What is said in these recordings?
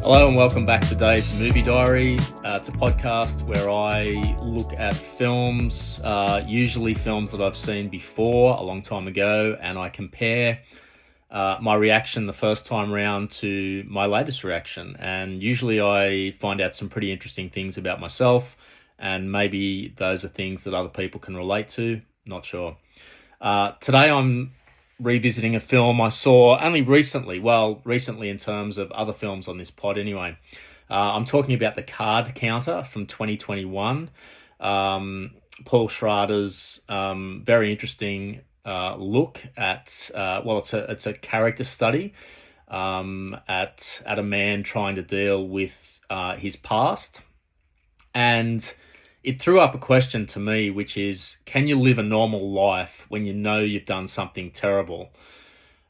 Hello and welcome back to Dave's Movie Diary. It's a podcast where I look at films, usually films that I've seen before a long time ago, and I compare my reaction the first time round to my latest reaction. And usually I find out some pretty interesting things about myself, and maybe those are things that other people can relate to. Not sure. Today I'm revisiting a film I saw only recently. Well, recently in terms of other films on this pod anyway. I'm talking about The Card Counter from 2021. Paul Schrader's very interesting look at, it's a character study at a man trying to deal with his past. And it threw up a question to me, which is, can you live a normal life when you know you've done something terrible?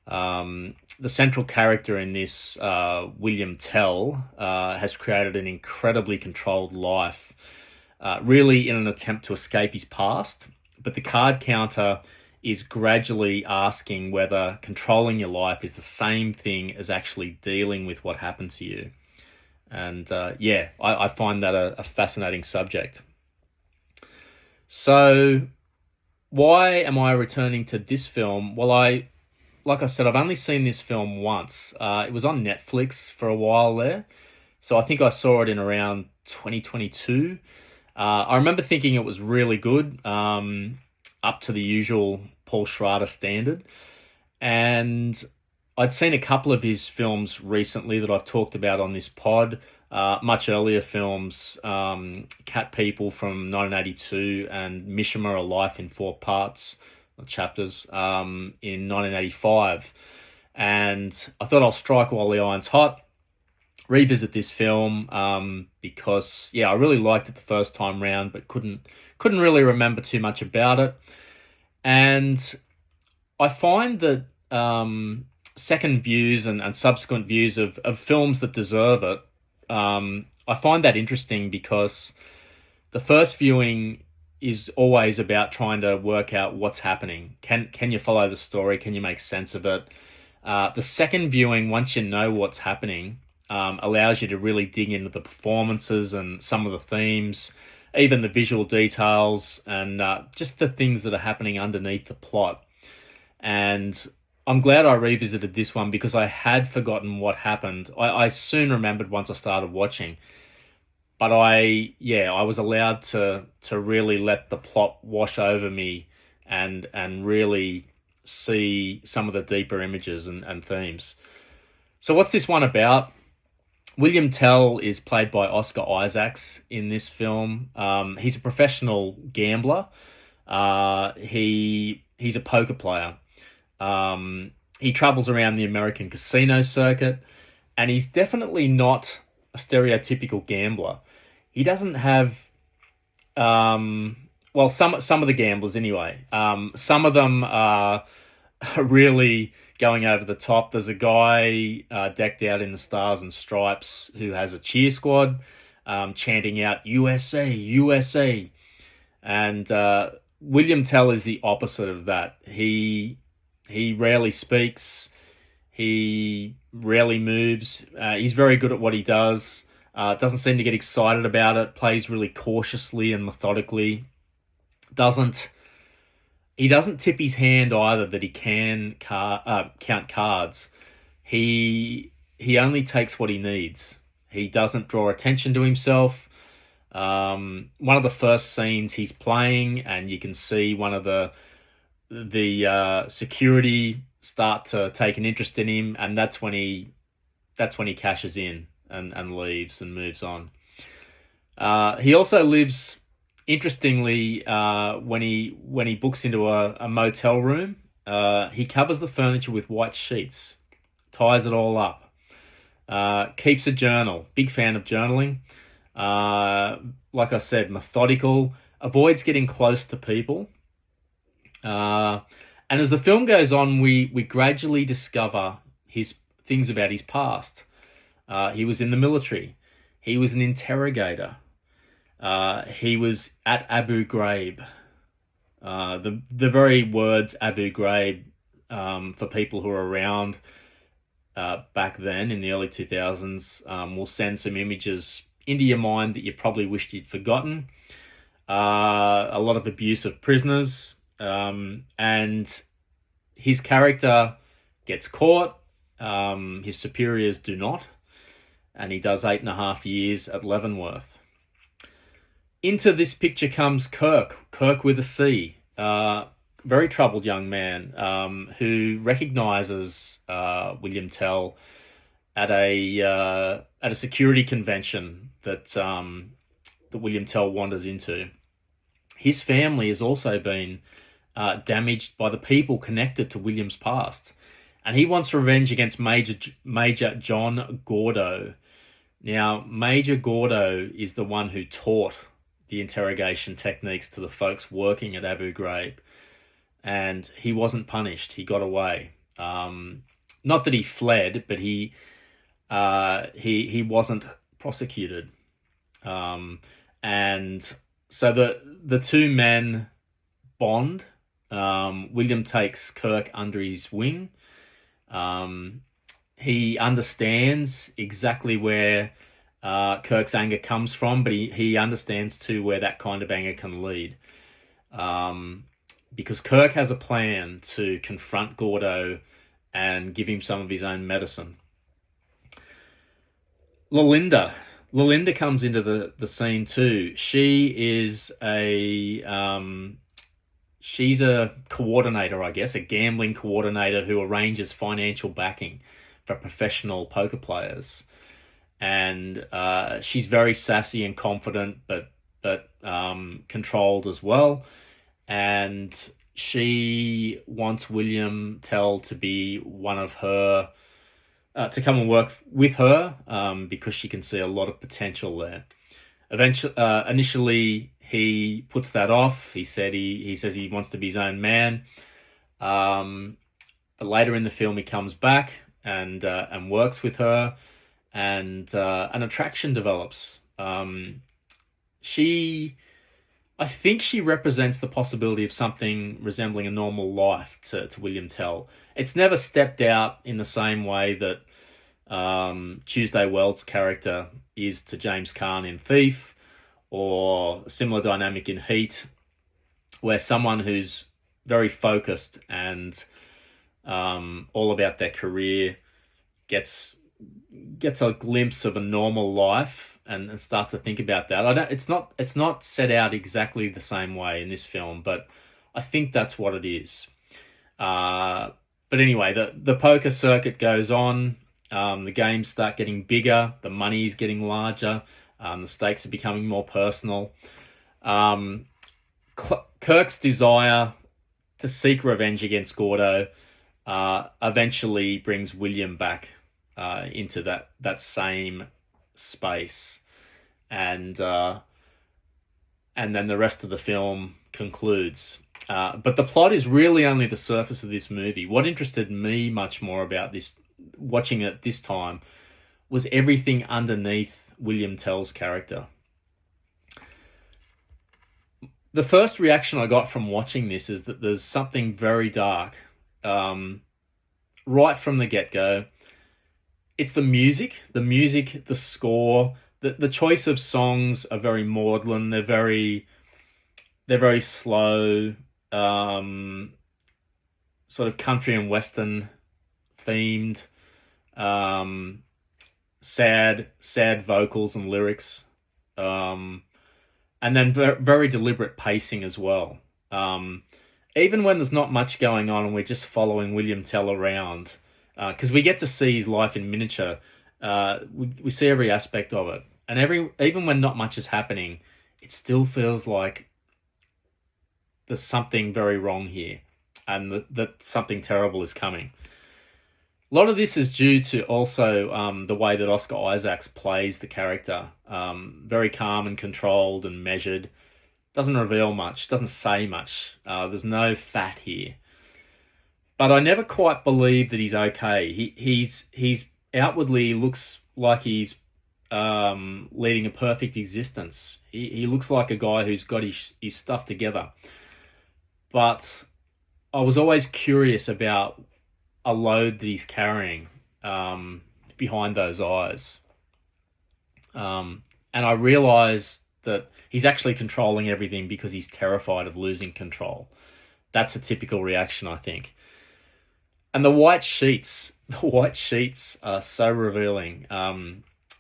The central character in this, William Tell, has created an incredibly controlled life, really in an attempt to escape his past. But the card counter is gradually asking whether controlling your life is the same thing as actually dealing with what happened to you. And I find that a fascinating subject. So why am I returning to this film? Well, like I said, I've only seen this film once. It was on Netflix for a while there. So I think I saw it in around 2022. I remember thinking it was really good, up to the usual Paul Schrader standard. And I'd seen a couple of his films recently that I've talked about on this pod. Much earlier films, Cat People from 1982 and Mishima, A Life in Four Parts, or Chapters, in 1985. And I thought I'll strike while the iron's hot, revisit this film, because, I really liked it the first time round, but couldn't really remember too much about it. And I find that second views and subsequent views of films that deserve it, I find that interesting because the first viewing is always about trying to work out what's happening. Can you follow the story? Can you make sense of it? The second viewing, once you know what's happening, allows you to really dig into the performances and some of the themes, even the visual details, and just the things that are happening underneath the plot. And I'm glad I revisited this one because I had forgotten what happened. I soon remembered once I started watching, but I was allowed to really let the plot wash over me and really see some of the deeper images and themes. So what's this one about? William Tell is played by Oscar Isaacs in this film. He's a professional gambler. He's a poker player. He travels around the American casino circuit, and he's definitely not a stereotypical gambler. He doesn't have, some of the gamblers anyway. Some of them are really going over the top. There's a guy decked out in the stars and stripes who has a cheer squad, chanting out USA, USA. And William Tell is the opposite of that. He rarely speaks. He rarely moves. He's very good at what he does. Doesn't seem to get excited about it. Plays really cautiously and methodically. He doesn't tip his hand either that he can count cards. He only takes what he needs. He doesn't draw attention to himself. One of the first scenes he's playing, and you can see one of the security start to take an interest in him, and that's when he cashes in and leaves and moves on. He also lives, interestingly, when he books into a motel room, he covers the furniture with white sheets, ties it all up, keeps a journal. Big fan of journaling. Like I said, methodical, avoids getting close to people. And as the film goes on, we gradually discover his things about his past. He was in the military. He was an interrogator. He was at Abu Ghraib. The very words Abu Ghraib, for people who are around, back then in the early 2000s will send some images into your mind that you probably wished you'd forgotten. A lot of abuse of prisoners, and his character gets caught. His superiors do not, and he does 8.5 years at Leavenworth. Into this picture comes Kirk with a C. Very troubled young man who recognizes William Tell at a security convention that William Tell wanders into. His family has also been damaged by the people connected to William's past, and he wants revenge against Major John Gordo. Now, Major Gordo is the one who taught the interrogation techniques to the folks working at Abu Ghraib, and he wasn't punished. He got away. Not that he fled, but he wasn't prosecuted. And so the two men bond. William takes Kirk under his wing. He understands exactly where Kirk's anger comes from, but he understands too where that kind of anger can lead. Because Kirk has a plan to confront Gordo and give him some of his own medicine. Lolinda comes into the scene too. She's a coordinator, I guess, a gambling coordinator who arranges financial backing for professional poker players. And she's very sassy and confident, but controlled as well. And she wants William Tell to be one of her, to come and work with her, because she can see a lot of potential there. Initially, he puts that off. He says he wants to be his own man. But later in the film, he comes back and works with her, and an attraction develops. I think she represents the possibility of something resembling a normal life to William Tell. It's never stepped out in the same way that Tuesday Weld's character is to James Caan in Thief, or a similar dynamic in Heat, where someone who's very focused and all about their career gets a glimpse of a normal life and starts to think about that. It's not set out exactly the same way in this film, but I think that's what it is. But anyway, the poker circuit goes on. The games start getting bigger. The money's getting larger. The stakes are becoming more personal. Kirk's desire to seek revenge against Gordo eventually brings William back into that same space, and then the rest of the film concludes. But the plot is really only the surface of this movie. What interested me much more about this, watching it this time, was everything underneath William Tell's character. The first reaction I got from watching this is that there's something very dark right from the get-go. It's the music, the score, the choice of songs are very maudlin. They're very slow, sort of country and western themed, sad vocals and lyrics, and then very deliberate pacing as well. Even when there's not much going on and we're just following William Tell around, because we get to see his life in miniature. We see every aspect of it, and even when not much is happening, it still feels like there's something very wrong here, and that something terrible is coming. A lot of this is due to also the way that Oscar Isaacs plays the character. Very calm and controlled and measured. Doesn't reveal much, doesn't say much. There's no fat here. But I never quite believe that he's okay. He's outwardly looks like he's leading a perfect existence. He looks like a guy who's got his stuff together. But I was always curious about a load that he's carrying. behind those eyes. And I realized that he's actually controlling everything because he's terrified of losing control. That's a typical reaction, I think. And the white sheets, the white sheets are so revealing.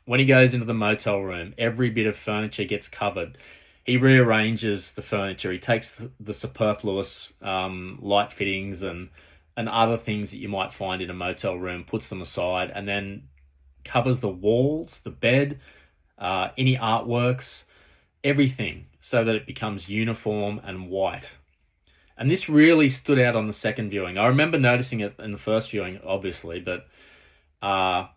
When he goes into the motel room, every bit of furniture gets covered. He rearranges the furniture. He takes the superfluous light fittings and other things that you might find in a motel room, puts them aside, and then covers the walls, the bed, any artworks, everything, so that it becomes uniform and white. And this really stood out on the second viewing. I remember noticing it in the first viewing, obviously, but I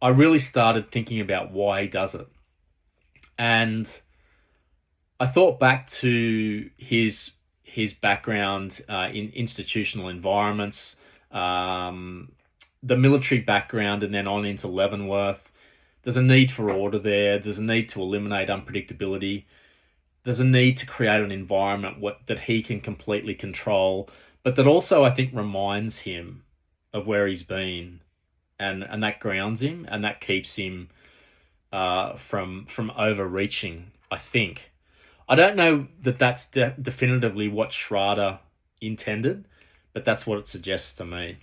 really started thinking about why he does it. And I thought back to his background in institutional environments, the military background, and then on into Leavenworth. There's a need for order there. There's a need to eliminate unpredictability. There's a need to create an environment that he can completely control, but that also, I think, reminds him of where he's been, and that grounds him, and that keeps him from overreaching, I think. I don't know that that's definitively what Schrader intended, but that's what it suggests to me.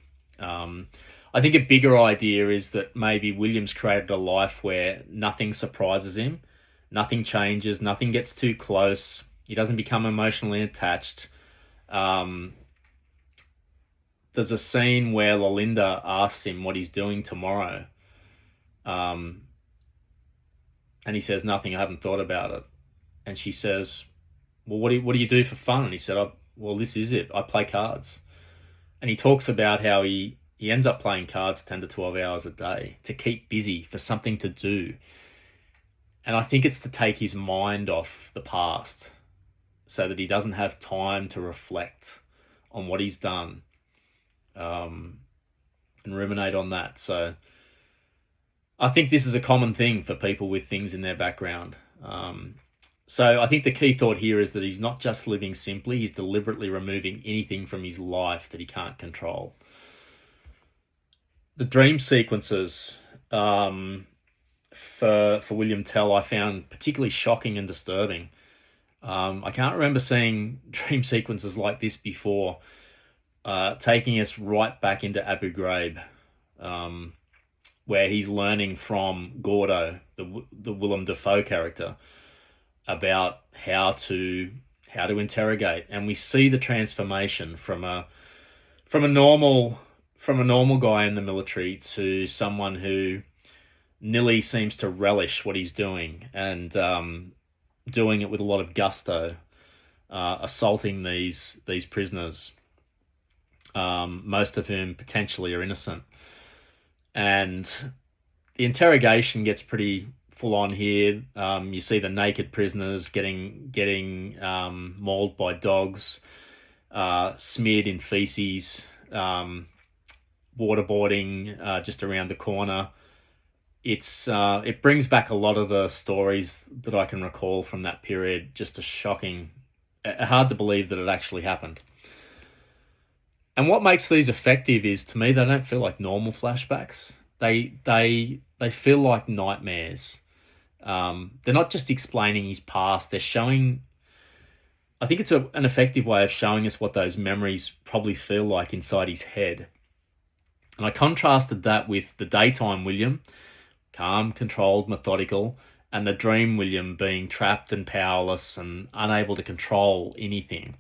I think a bigger idea is that maybe Williams created a life where nothing surprises him, nothing changes, nothing gets too close. He doesn't become emotionally attached. There's a scene where Lolinda asks him what he's doing tomorrow. And he says, nothing, I haven't thought about it. And she says, well, what do you do for fun? And he said, well, this is it. I play cards. And he talks about how he ends up playing cards 10 to 12 hours a day to keep busy, for something to do. And I think it's to take his mind off the past so that he doesn't have time to reflect on what he's done and ruminate on that. So I think this is a common thing for people with things in their background. So I think the key thought here is that he's not just living simply, he's deliberately removing anything from his life that he can't control. The dream sequences for William Tell I found particularly shocking and disturbing. I can't remember seeing dream sequences like this before, taking us right back into Abu Ghraib, where he's learning from Gordo, the Willem Dafoe character, about how to interrogate, and we see the transformation from a normal guy in the military to someone who nearly seems to relish what he's doing, and doing it with a lot of gusto, assaulting these prisoners, most of whom potentially are innocent. And the interrogation gets pretty full on here. You see the naked prisoners getting mauled by dogs, smeared in feces, waterboarding just around the corner. It brings back a lot of the stories that I can recall from that period. Just a shocking, hard to believe that it actually happened. And what makes these effective is, to me, they don't feel like normal flashbacks. They feel like nightmares. They're not just explaining his past. They're showing. I think it's an effective way of showing us what those memories probably feel like inside his head. And I contrasted that with the daytime William, calm, controlled, methodical, and the dream William being trapped and powerless and unable to control anything.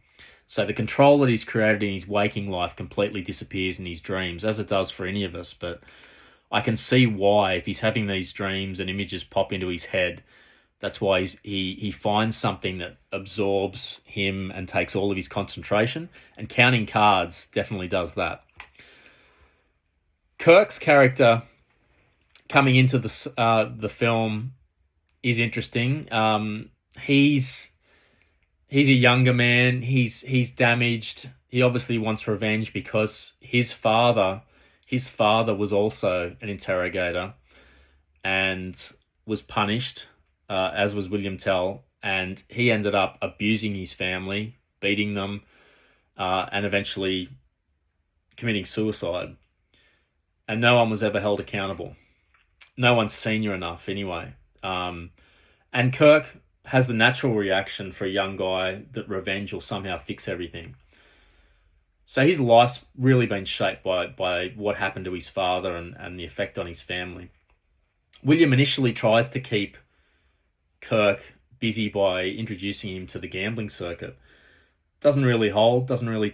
So the control that he's created in his waking life completely disappears in his dreams, as it does for any of us. But I can see why, if he's having these dreams and images pop into his head, that's why he finds something that absorbs him and takes all of his concentration. And counting cards definitely does that. Kirk's character coming into the film is interesting. He's a younger man. He's damaged. He obviously wants revenge because his father was also an interrogator and was punished, as was William Tell, and he ended up abusing his family, beating them, and eventually committing suicide. and no one was ever held accountable. No one's senior enough anyway. And Kirk has the natural reaction for a young guy that revenge will somehow fix everything. So his life's really been shaped by what happened to his father and the effect on his family. William initially tries to keep Kirk busy by introducing him to the gambling circuit. Doesn't really hold, doesn't really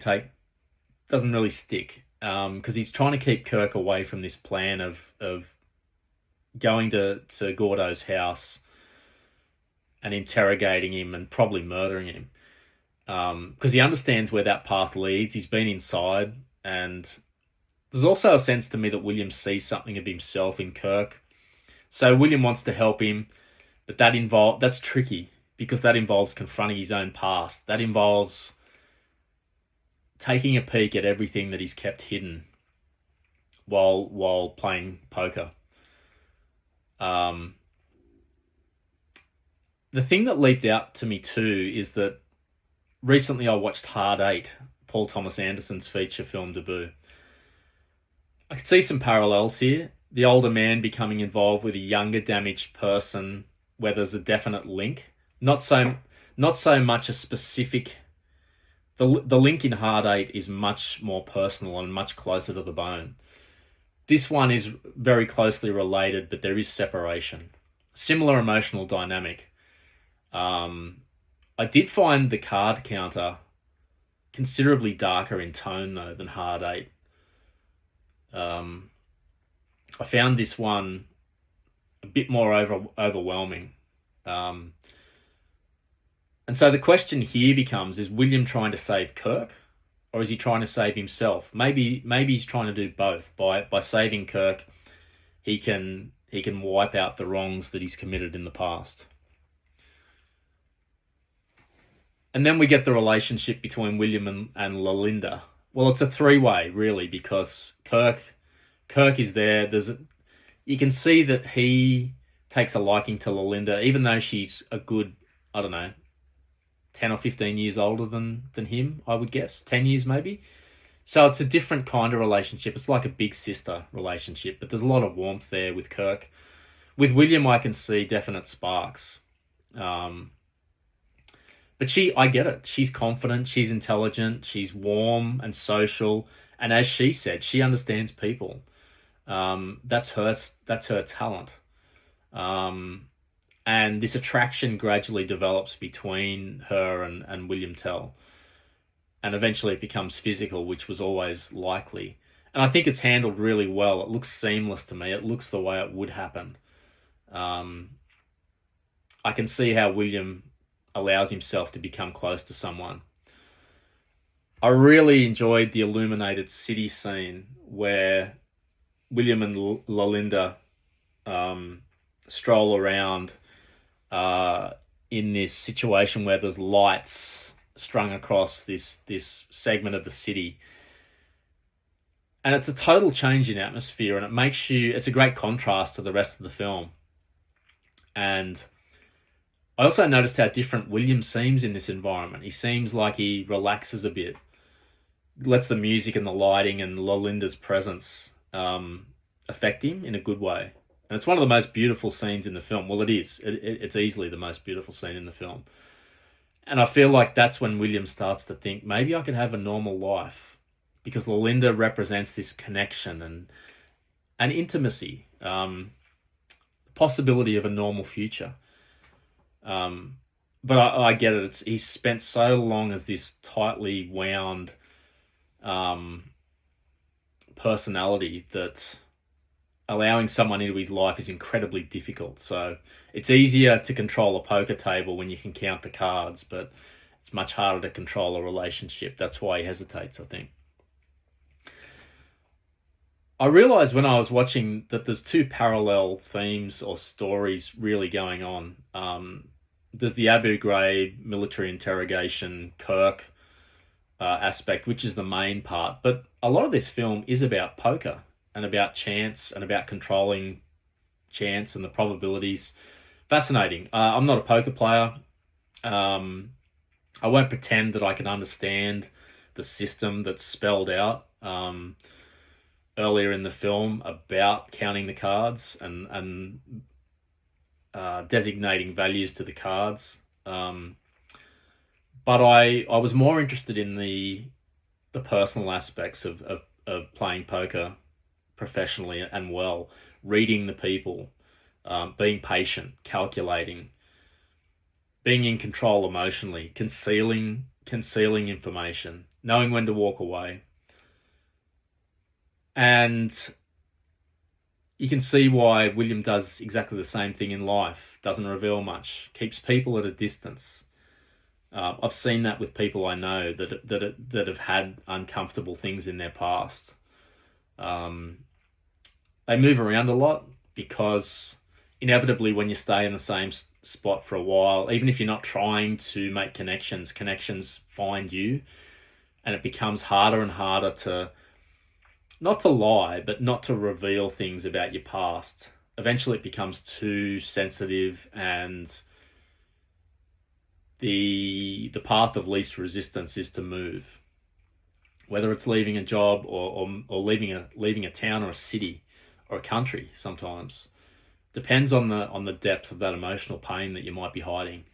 stick, because he's trying to keep Kirk away from this plan of going to Gordo's house and interrogating him and probably murdering him. Because he understands where that path leads. He's been inside, and there's also a sense to me that William sees something of himself in Kirk. So William wants to help him, but that's tricky because that involves confronting his own past. That involves taking a peek at everything that he's kept hidden while playing poker. The thing that leaped out to me too is that recently I watched Hard Eight, Paul Thomas Anderson's feature film debut. I could see some parallels here. The older man becoming involved with a younger damaged person where there's a definite link. Not so much a specific... The link in Hard Eight is much more personal and much closer to the bone. This one is very closely related, but there is separation. Similar emotional dynamic. I did find the card counter considerably darker in tone, though, than Hard Eight. I found this one a bit more overwhelming. And so the question here becomes, is William trying to save Kirk, or is he trying to save himself? Maybe he's trying to do both. By saving Kirk, he can wipe out the wrongs that he's committed in the past. And then we get the relationship between William and Lalinda. Well, it's a three-way, really, because Kirk is there. You can see that he takes a liking to Lalinda, even though she's a good, 10 or 15 years older than him, I would guess. 10 years, maybe. So it's a different kind of relationship. It's like a big sister relationship, but there's a lot of warmth there with Kirk. With William, I can see definite sparks. But I get it. She's confident, she's intelligent, she's warm and social. And as she said, she understands people. That's her talent. And this attraction gradually develops between her and William Tell. And eventually it becomes physical, which was always likely. And I think it's handled really well. It looks seamless to me. It looks the way it would happen. I can see how William allows himself to become close to someone. I really enjoyed the illuminated city scene where William and Lalinda stroll around in this situation where there's lights strung across this segment of the city. And it's a total change in atmosphere, and it's a great contrast to the rest of the film. And I also noticed how different William seems in this environment. He seems like he relaxes a bit, lets the music and the lighting and Lalinda's presence affect him in a good way. And it's one of the most beautiful scenes in the film. Well, it is. It's easily the most beautiful scene in the film. And I feel like that's when William starts to think, maybe I could have a normal life, because Lalinda represents this connection and intimacy, the possibility of a normal future. But I get it. He's spent so long as this tightly wound personality that allowing someone into his life is incredibly difficult. So it's easier to control a poker table when you can count the cards, but it's much harder to control a relationship. That's why he hesitates, I think. I realized when I was watching that there's two parallel themes or stories really going on. There's the Abu Ghraib military interrogation Kirk aspect, which is the main part. But a lot of this film is about poker and about chance and about controlling chance and the probabilities. Fascinating. I'm not a poker player. I won't pretend that I can understand the system that's spelled out. earlier in the film about counting the cards and designating values to the cards. But I was more interested in the personal aspects of playing poker professionally and well, reading the people, being patient, calculating, being in control emotionally, concealing information, knowing when to walk away. And you can see why William does exactly the same thing in life, doesn't reveal much, keeps people at a distance. I've seen that with people I know that have had uncomfortable things in their past. They move around a lot because inevitably when you stay in the same spot for a while, even if you're not trying to make connections find you, and it becomes harder and harder to not to lie, but not to reveal things about your past. Eventually it becomes too sensitive, and the path of least resistance is to move. Whether it's leaving a job or leaving a town or a city or a country sometimes. Depends on the depth of that emotional pain that you might be hiding.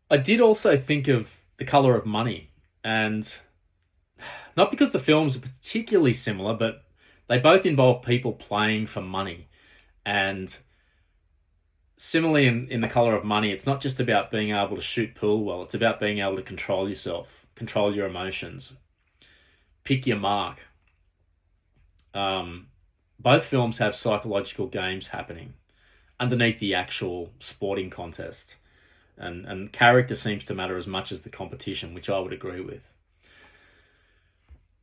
I did also think of The Color of Money, and not because the films are particularly similar, but they both involve people playing for money. And similarly in The Color of Money, it's not just about being able to shoot pool well, it's about being able to control yourself, control your emotions, pick your mark. Both films have psychological games happening underneath the actual sporting contest. And character seems to matter as much as the competition, which I would agree with.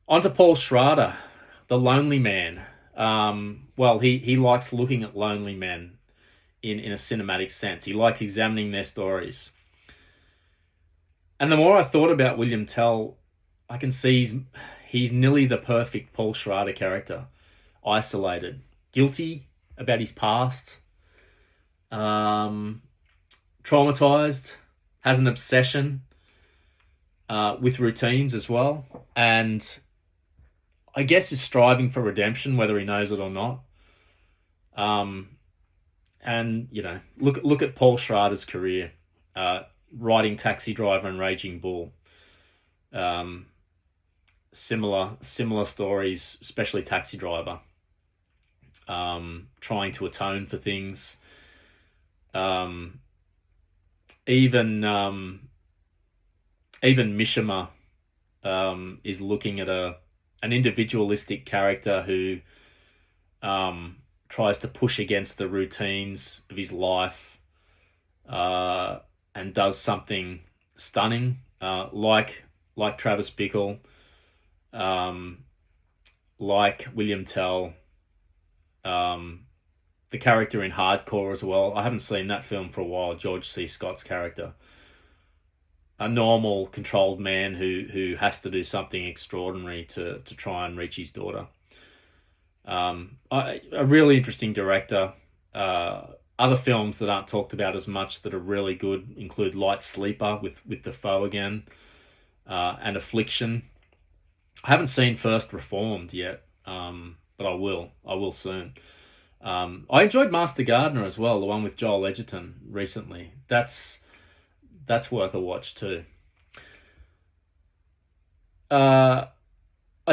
On to Paul Schrader, the lonely man. Well, he likes looking at lonely men in a cinematic sense. He likes examining their stories. And the more I thought about William Tell, I can see he's nearly the perfect Paul Schrader character. Isolated, guilty about his past, traumatized, has an obsession with routines as well, and I guess is striving for redemption, whether he knows it or not. And look at Paul Schrader's career, writing Taxi Driver and Raging Bull. Similar stories, especially Taxi Driver. Trying to atone for things. Even Mishima is looking at an individualistic character who tries to push against the routines of his life and does something stunning, like Travis Bickle, like William Tell. The character in Hardcore as well. I haven't seen that film for a while. George C. Scott's character, a normal, controlled man who has to do something extraordinary to try and reach his daughter. A really interesting director. Other films that aren't talked about as much that are really good include Light Sleeper with Defoe again, and Affliction. I haven't seen First Reformed yet, but I will soon. I enjoyed Master Gardener as well, the one with Joel Edgerton recently. That's worth a watch too. I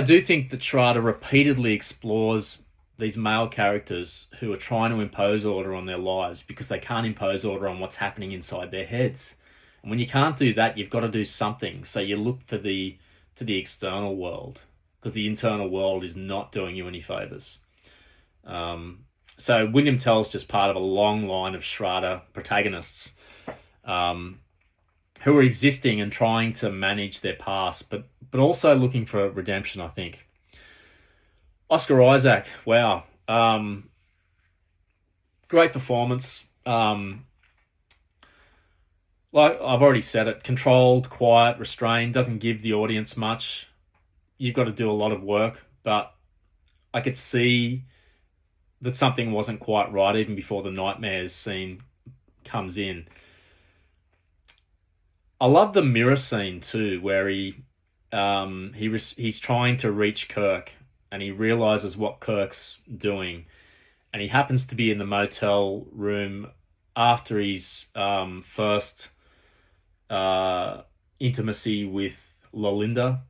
do think that Schrader repeatedly explores these male characters who are trying to impose order on their lives because they can't impose order on what's happening inside their heads. And when you can't do that, you've got to do something. So you look to the external world, because the internal world is not doing you any favors. So William Tell's just part of a long line of Schrader protagonists who are existing and trying to manage their past, but also looking for redemption, I think. Oscar Isaac, wow. Great performance. Like I've already said it, controlled, quiet, restrained, doesn't give the audience much. You've got to do a lot of work, but I could see that something wasn't quite right even before the nightmares scene comes in. I love the mirror scene too, where he he's trying to reach Kirk, and he realizes what Kirk's doing, and he happens to be in the motel room after his first intimacy with Lolinda,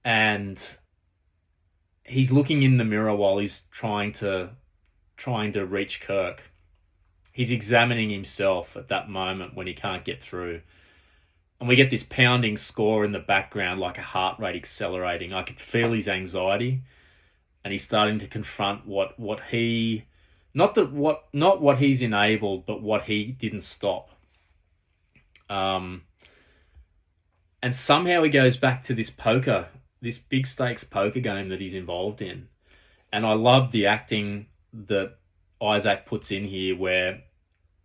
and he's looking in the mirror while he's trying to reach Kirk. He's examining himself at that moment when he can't get through. And we get this pounding score in the background, like a heart rate accelerating. I could feel his anxiety, and he's starting to confront what he, not what he's enabled, but what he didn't stop. And somehow he goes back to this big stakes poker game that he's involved in. And I love the acting that Isaac puts in here, where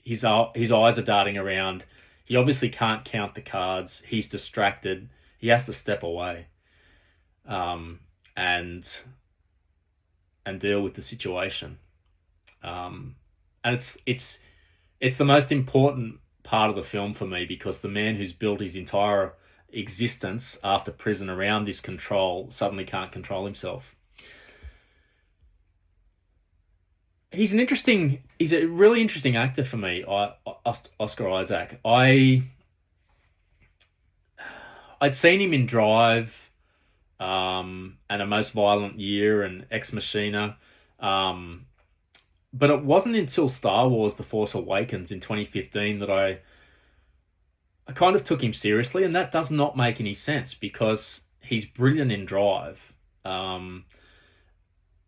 his eyes are darting around. He obviously can't count the cards. He's distracted. He has to step away, and deal with the situation. And it's the most important part of the film for me, because the man who's built his entire existence after prison around this control suddenly can't control himself. He's a really interesting actor for me, Oscar Isaac. I'd seen him in Drive, and A Most Violent Year and Ex Machina, but it wasn't until Star Wars: The Force Awakens in 2015 that I kind of took him seriously, and that does not make any sense, because he's brilliant in Drive.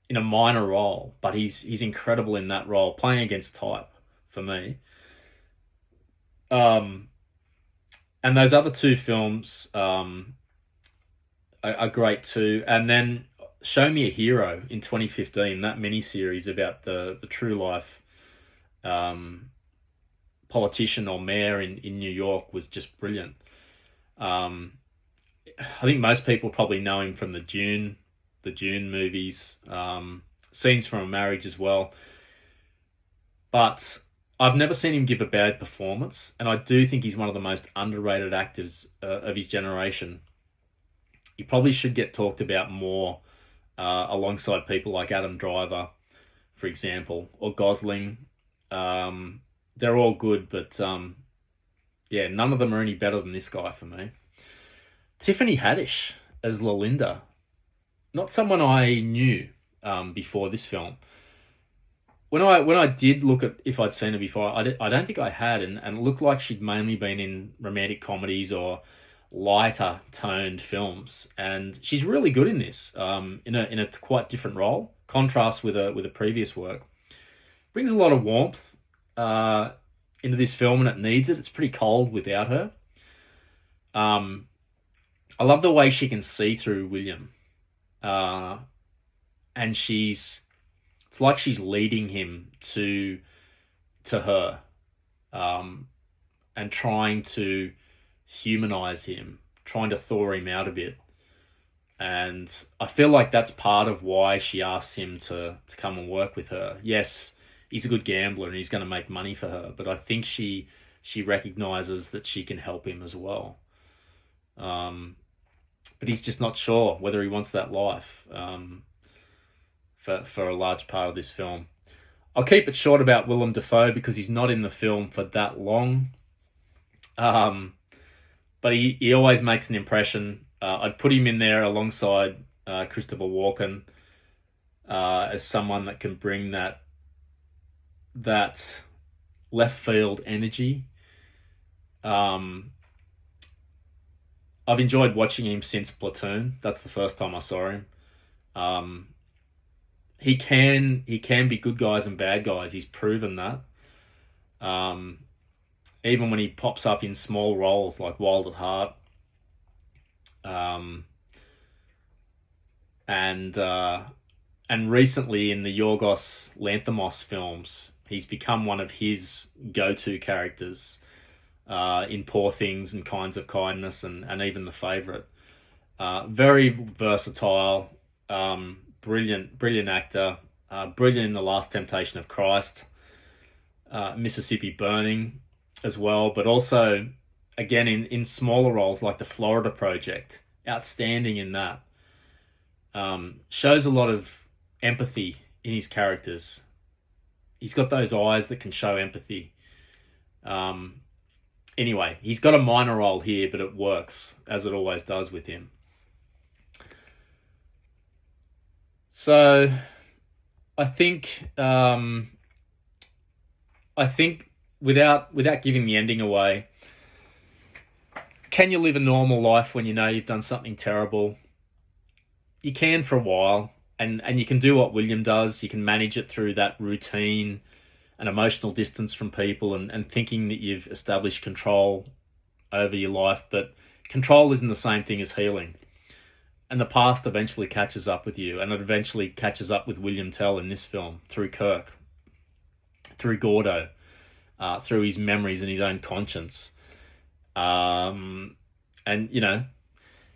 In a minor role, but he's incredible in that role, playing against type for me. And those other two films are great too. And then Show Me a Hero in 2015, that miniseries about the true life politician or mayor in New York, was just brilliant. I think most people probably know him from the Dune movies, scenes from a marriage as well. But I've never seen him give a bad performance, and I do think he's one of the most underrated actors of his generation. He probably should get talked about more alongside people like Adam Driver, for example, or Gosling. They're all good, but yeah, none of them are any better than this guy for me. Tiffany Haddish as Lolinda. Not someone I knew before this film. When I did look at if I'd seen her before, I don't think I had, and it looked like she'd mainly been in romantic comedies or lighter toned films, and she's really good in this, in a quite different role. Contrast with her previous work. Brings a lot of warmth into this film, and it needs it. It's pretty cold without her. I love the way she can see through William. And it's like she's leading him to her, and trying to humanize him, trying to thaw him out a bit. And I feel like that's part of why she asks him to come and work with her. Yes, he's a good gambler and he's going to make money for her, but I think she recognizes that she can help him as well. But he's just not sure whether he wants that life, for a large part of this film. I'll keep it short about Willem Dafoe because he's not in the film for that long. But he always makes an impression. I'd put him in there alongside Christopher Walken as someone that can bring that left field energy. I've enjoyed watching him since Platoon. That's the first time I saw him. He can be good guys and bad guys. He's proven that. Even when he pops up in small roles like Wild at Heart, and recently in the Yorgos Lanthimos films, he's become one of his go-to characters. In Poor Things and Kinds of Kindness and even The Favourite. Very versatile, brilliant actor, brilliant in The Last Temptation of Christ, Mississippi Burning as well, but also, again, in smaller roles like The Florida Project, outstanding in that. Shows a lot of empathy in his characters. He's got those eyes that can show empathy. Anyway, he's got a minor role here, but it works, as it always does with him. So, I think without giving the ending away, can you live a normal life when you know you've done something terrible? You can for a while, and you can do what William does. You can manage it through that routine and emotional distance from people, and thinking that you've established control over your life. But control isn't the same thing as healing. And the past eventually catches up with you, and it eventually catches up with William Tell in this film, through Kirk, through Gordo, through his memories and his own conscience. And, you know,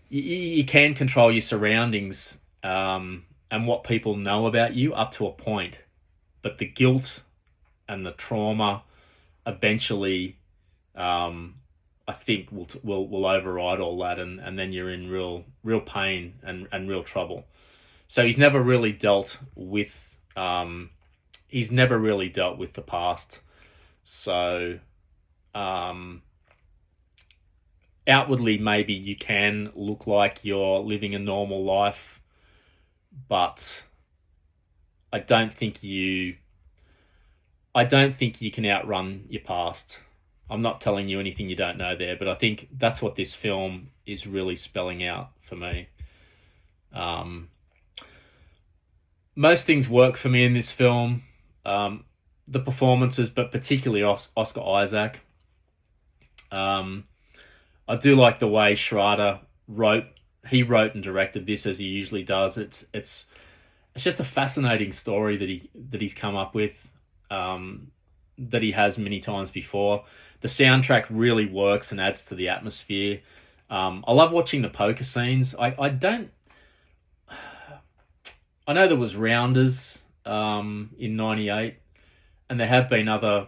you can control your surroundings and what people know about you up to a point. But the guilt and the trauma eventually, I think, will override all that, and then you're in real pain and real trouble. So he's never really dealt with the past. So outwardly, maybe you can look like you're living a normal life, but I don't think you can outrun your past. I'm not telling you anything you don't know there, but I think that's what this film is really spelling out for me. Most things work for me in this film. The performances, but particularly Oscar Isaac. I do like the way Schrader wrote and directed this, as he usually does. It's just a fascinating story that he's come up with, that he has many times before. The soundtrack really works and adds to the atmosphere. I love watching the poker scenes. I know there was Rounders in '98, and there have been other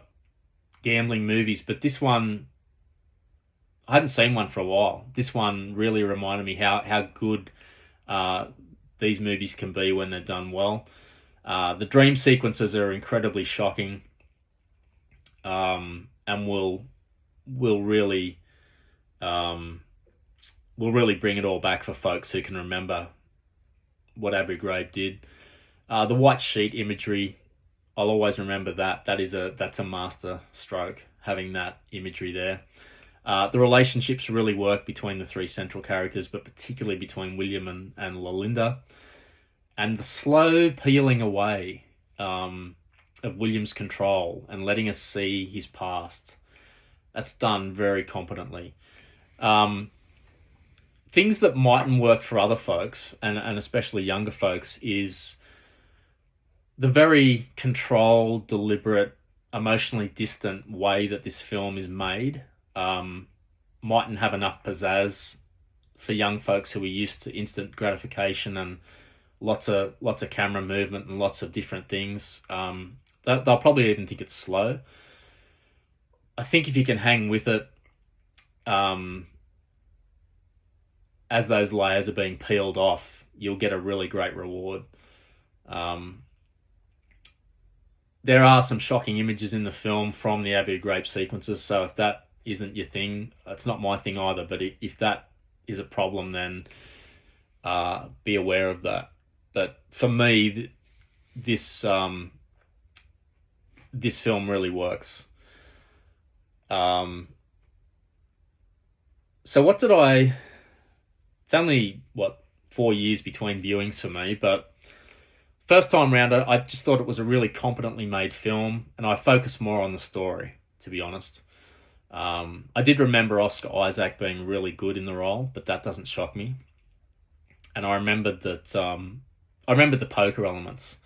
gambling movies, but this one, I hadn't seen one for a while. This one really reminded me how good these movies can be when they're done well. The dream sequences are incredibly shocking, and will really bring it all back for folks who can remember what Abu Ghraib did. The white sheet imagery, I'll always remember that. That's a master stroke, having that imagery there. The relationships really work between the three central characters, but particularly between William and Lalinda. And the slow peeling away of William's control and letting us see his past, that's done very competently. Things that mightn't work for other folks, and especially younger folks, is the very controlled, deliberate, emotionally distant way that this film is made. Mightn't have enough pizzazz for young folks who are used to instant gratification and lots of camera movement and lots of different things. They'll probably even think it's slow. I think if you can hang with it, as those layers are being peeled off, you'll get a really great reward. There are some shocking images in the film from the Abu Ghraib sequences, so if that isn't your thing, it's not my thing either, but if that is a problem, then be aware of that. But for me, this film really works. So what did I... It's only, 4 years between viewings for me, but first time round, I just thought it was a really competently made film, and I focused more on the story, to be honest. I did remember Oscar Isaac being really good in the role, but that doesn't shock me. And I remembered the poker elements.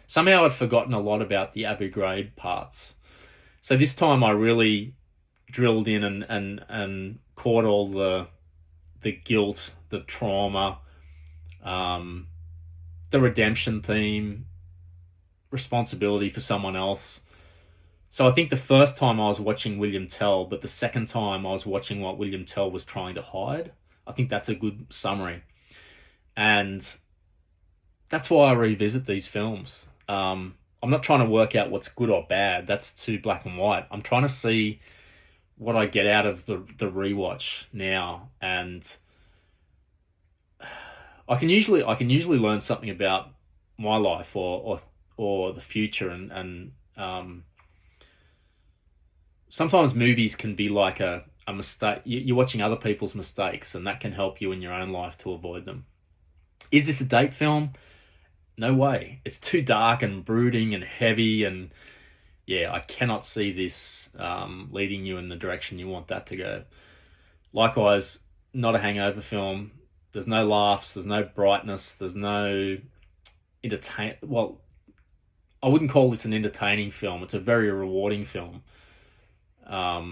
Somehow I'd forgotten a lot about the Abu Ghraib parts. So this time I really drilled in and caught all the guilt, the trauma, the redemption theme, responsibility for someone else. So I think the first time I was watching William Tell, but the second time I was watching what William Tell was trying to hide. I think that's a good summary. And that's why I revisit these films. I'm not trying to work out what's good or bad. That's too black and white. I'm trying to see what I get out of the rewatch now, and I can usually learn something about my life or the future, and sometimes movies can be like a mistake. You're watching other people's mistakes, and that can help you in your own life to avoid them. Is this a date film? No way. It's too dark and brooding and heavy, and yeah, I cannot see this leading you in the direction you want that to go. Likewise, not a hangover film. There's no laughs, there's no brightness, there's no entertain. Well, I wouldn't call this an entertaining film. It's a very rewarding film, but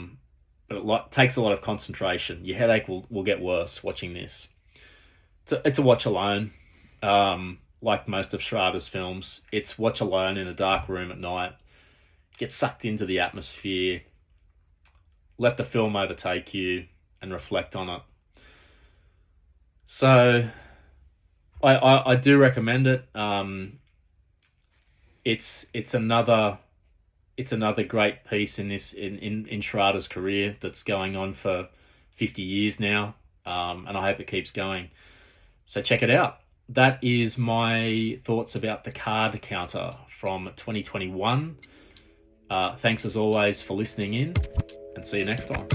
it takes a lot of concentration. Your headache will get worse watching this. It's a watch alone. Like most of Schrader's films, it's watch alone in a dark room at night. Get sucked into the atmosphere, let the film overtake you, and reflect on it. So, I do recommend it. It's another great piece in in Schrader's career that's going on for 50 years now, and I hope it keeps going. So check it out. That is my thoughts about The Card Counter from 2021. Thanks as always for listening in, and see you next time.